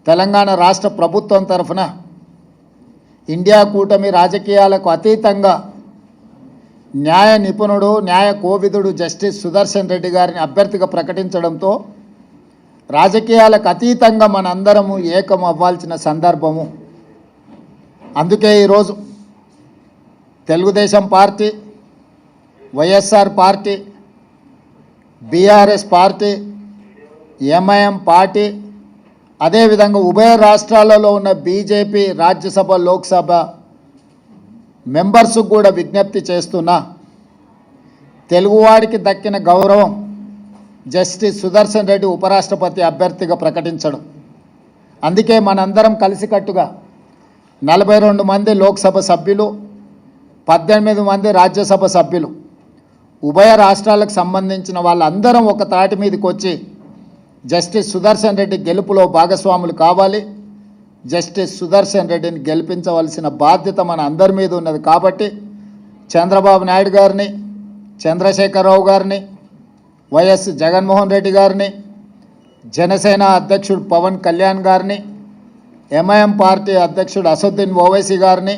తెలంగాణ రాష్ట్ర ప్రభుత్వం తరఫున ఇండియా కూటమి రాజకీయాలకు అతీతంగా న్యాయ నిపుణుడు న్యాయ కోవిదుడు జస్టిస్ సుదర్శన్ రెడ్డి గారిని అభ్యర్థిగా ప్రకటించడంతో రాజకీయాలకు అతీతంగా మనందరము ఏకం అవ్వాల్సిన సందర్భము. అందుకే ఈరోజు Telugu Desam party, YSR party, BRS party, MIM party, అదేవిధంగా ఉభయ రాష్ట్రాలలో ఉన్న బీజేపీ రాజ్యసభ లోక్సభ మెంబర్స్కు కూడా విజ్ఞప్తి చేస్తున్నా, తెలుగువాడికి దక్కిన గౌరవం జస్టిస్ సుదర్శన్ రెడ్డి ఉపరాష్ట్రపతి అభ్యర్థిగా ప్రకటించడం. అందుకే మనందరం కలిసికట్టుగా 42 మంది లోక్సభ సభ్యులు, 18 మంది రాజ్యసభ సభ్యులు, ఉభయ రాష్ట్రాలకు సంబంధించిన వాళ్ళందరం ఒక తాటి మీదకి వచ్చి జస్టిస్ సుదర్శన్ రెడ్డి గెలుపులో భాగస్వాములు కావాలి. జస్టిస్ సుదర్శన్ రెడ్డిని గెలిపించవలసిన బాధ్యత మన అందరి మీద ఉన్నది. కాబట్టి చంద్రబాబు నాయుడు గారిని, చంద్రశేఖరరావు గారిని, వైఎస్ జగన్మోహన్ రెడ్డి గారిని, జనసేన అధ్యక్షుడు పవన్ కళ్యాణ్ గారిని, ఎంఐఎం పార్టీ అధ్యక్షుడు అసదుద్దీన్ ఓవైసీ గారిని,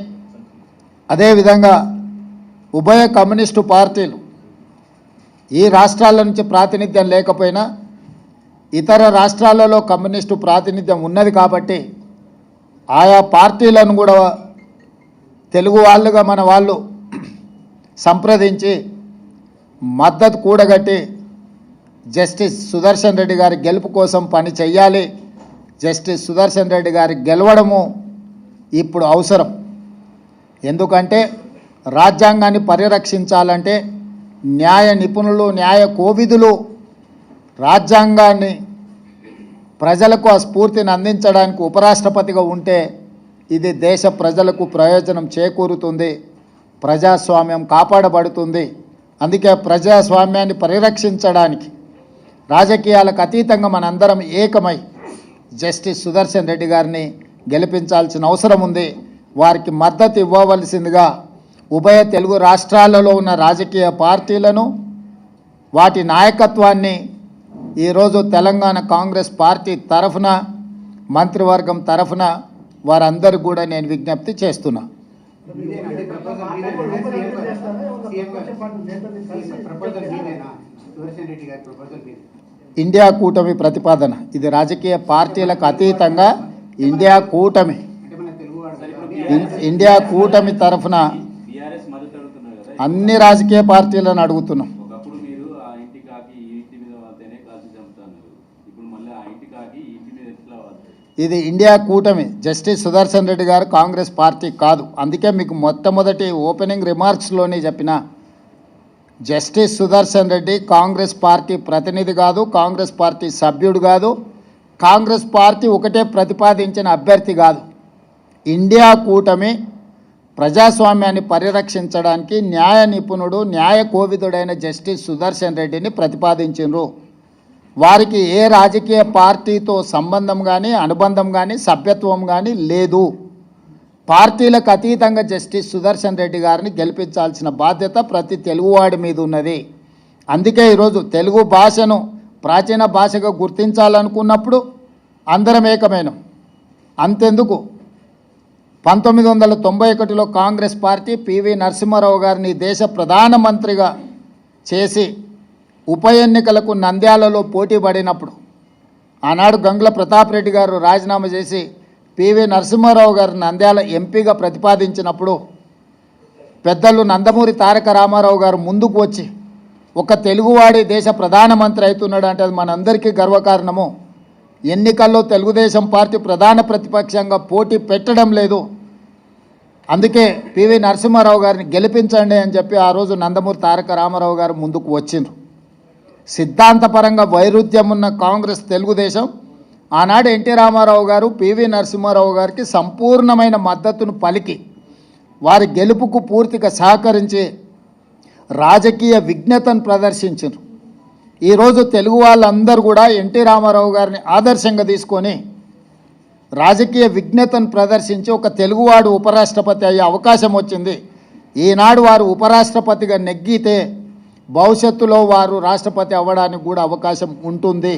అదేవిధంగా ఉభయ కమ్యూనిస్టు పార్టీలు ఈ రాష్ట్రాల నుంచి ప్రాతినిధ్యం లేకపోయినా ఇతర రాష్ట్రాలలో కమ్యూనిస్టు ప్రాతినిధ్యం ఉన్నది కాబట్టి ఆయా పార్టీలను కూడా తెలుగు వాళ్ళుగా మన వాళ్ళు సంప్రదించి మద్దతు కూడగట్టి జస్టిస్ సుదర్శన్ రెడ్డి గారి గెలుపు కోసం పని చేయాలి. జస్టిస్ సుదర్శన్ రెడ్డి గారి గెలవడము ఇప్పుడు అవసరం. ఎందుకంటే రాజ్యాంగాన్ని పరిరక్షించాలంటే న్యాయ నిపుణులు, న్యాయ కోవిదులు రాజ్యాంగాన్ని ప్రజలకు ఆ స్ఫూర్తిని అందించడానికి ఉపరాష్ట్రపతిగా ఉంటే ఇది దేశ ప్రజలకు ప్రయోజనం చేకూరుతుంది, ప్రజాస్వామ్యం కాపాడబడుతుంది. అందుకే ప్రజాస్వామ్యాన్ని పరిరక్షించడానికి రాజకీయాలకు అతీతంగా మనందరం ఏకమై జస్టిస్ సుదర్శన్ రెడ్డి గారిని గెలిపించాల్సిన అవసరం ఉంది. వారికి మద్దతు ఇవ్వవలసిందిగా ఉభయ తెలుగు రాష్ట్రాలలో ఉన్న రాజకీయ పార్టీలను, వాటి నాయకత్వాన్ని ఈరోజు తెలంగాణ కాంగ్రెస్ పార్టీ తరఫున, మంత్రివర్గం తరఫున వారందరూ కూడా నేను విజ్ఞప్తి చేస్తున్నా. ఇండియా కూటమి ప్రతిపాదన ఇది రాజకీయ పార్టీలకు అతీతంగా ఇండియా కూటమి తరఫున అన్ని రాజకీయ పార్టీలను అడుగుతున్నాం. ఇది ఇండియా కూటమి, జస్టిస్ సుదర్శన్ రెడ్డి గారు కాంగ్రెస్ పార్టీ కాదు. అందుకే మీకు మొట్టమొదటి ఓపెనింగ్ రిమార్క్స్లోనే చెప్పిన, జస్టిస్ సుదర్శన్ రెడ్డి కాంగ్రెస్ పార్టీ ప్రతినిధి కాదు, కాంగ్రెస్ పార్టీ సభ్యుడు కాదు, కాంగ్రెస్ పార్టీ ఒకటే ప్రతిపాదించిన అభ్యర్థి కాదు. ఇండియా కూటమి ప్రజాస్వామ్యాన్ని పరిరక్షించడానికి న్యాయ నిపుణుడు, న్యాయ కోవిదుడైన జస్టిస్ సుదర్శన్ రెడ్డిని ప్రతిపాదించారు. వారికి ఏ రాజకీయ పార్టీతో సంబంధం కానీ, అనుబంధం కానీ, సభ్యత్వం కానీ లేదు. పార్టీలకు అతీతంగా జస్టిస్ సుదర్శన్ రెడ్డి గారిని గెలిపించాల్సిన బాధ్యత ప్రతి తెలుగువాడి మీద ఉన్నది. అందుకే ఈరోజు తెలుగు భాషను ప్రాచీన భాషగా గుర్తించాలనుకున్నప్పుడు అందరం ఏకమైనం. అంతెందుకు 1991లో కాంగ్రెస్ పార్టీ పివి నరసింహారావు గారిని దేశ ప్రధానమంత్రిగా చేసి ఉప ఎన్నికలకు నంద్యాలలో పోటీ పడినప్పుడు ఆనాడు గంగుల ప్రతాప్ రెడ్డి గారు రాజీనామా చేసి పివి నరసింహారావు గారు నంద్యాల ఎంపీగా ప్రతిపాదించినప్పుడు పెద్దలు నందమూరి తారక రామారావు గారు ముందుకు వచ్చి ఒక తెలుగువాడి దేశ ప్రధానమంత్రి అవుతున్నాడు అంటే అది మనందరికీ గర్వకారణము. ఎన్నికల్లో తెలుగుదేశం పార్టీ ప్రధాన ప్రతిపక్షంగా పోటీ పెట్టడం లేదు, అందుకే పివి నరసింహారావు గారిని గెలిపించండి అని చెప్పి ఆ రోజు నందమూరి తారక రామారావు గారు ముందుకు వచ్చిండ్రు. సిద్ధాంతపరంగా వైరుధ్యం ఉన్న కాంగ్రెస్, తెలుగుదేశం ఆనాడు ఎన్టీ రామారావు గారు పివి నరసింహారావు గారికి సంపూర్ణమైన మద్దతును పలికి వారి గెలుపుకు పూర్తిగా సహకరించి రాజకీయ విజ్ఞతను ప్రదర్శించారు. ఈరోజు తెలుగు వాళ్ళందరూ కూడా ఎన్టీ రామారావు గారిని ఆదర్శంగా తీసుకొని రాజకీయ విజ్ఞతను ప్రదర్శించి ఒక తెలుగువాడు ఉపరాష్ట్రపతి అయ్యే అవకాశం వచ్చింది. ఈనాడు వారు ఉపరాష్ట్రపతిగా నెగ్గితే భవిష్యత్తులో వారు రాష్ట్రపతి అవ్వడానికి కూడా అవకాశం ఉంటుంది.